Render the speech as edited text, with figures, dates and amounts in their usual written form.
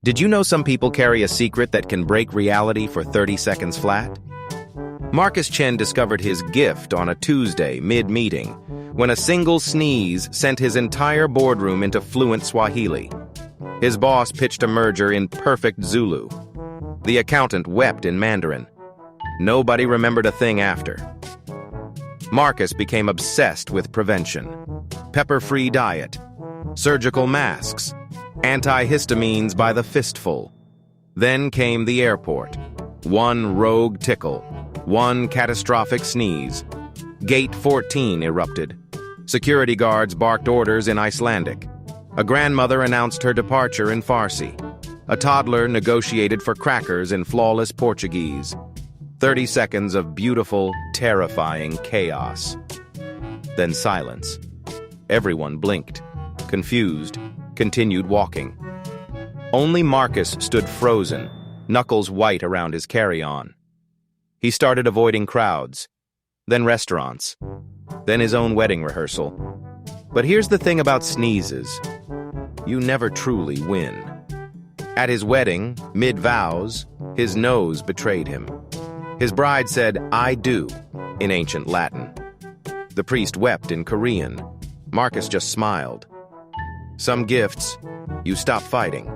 Did you know some people carry a secret that can break reality for 30 seconds flat? Marcus Chen discovered his gift on a Tuesday mid-meeting when a single sneeze sent his entire boardroom into fluent Swahili. His boss pitched a merger in perfect Zulu. The accountant wept in Mandarin. Nobody remembered a thing after. Marcus became obsessed with prevention. Pepper-free diet, surgical masks, antihistamines by the fistful. Then came the airport. One rogue tickle, one catastrophic sneeze. Gate 14 erupted. Security guards barked orders in Icelandic. A grandmother announced her departure in Farsi. A toddler negotiated for crackers in flawless Portuguese. 30 seconds of beautiful, terrifying chaos. Then silence. Everyone blinked, confused, continued walking. Only Marcus stood frozen, knuckles white around his carry-on. He started avoiding crowds, then restaurants, then his own wedding rehearsal. But here's the thing about sneezes. You never truly win. At his wedding, mid-vows, his nose betrayed him. His bride said, "I do," in ancient Latin. The priest wept in Korean. Marcus just smiled. Some gifts, you stop fighting.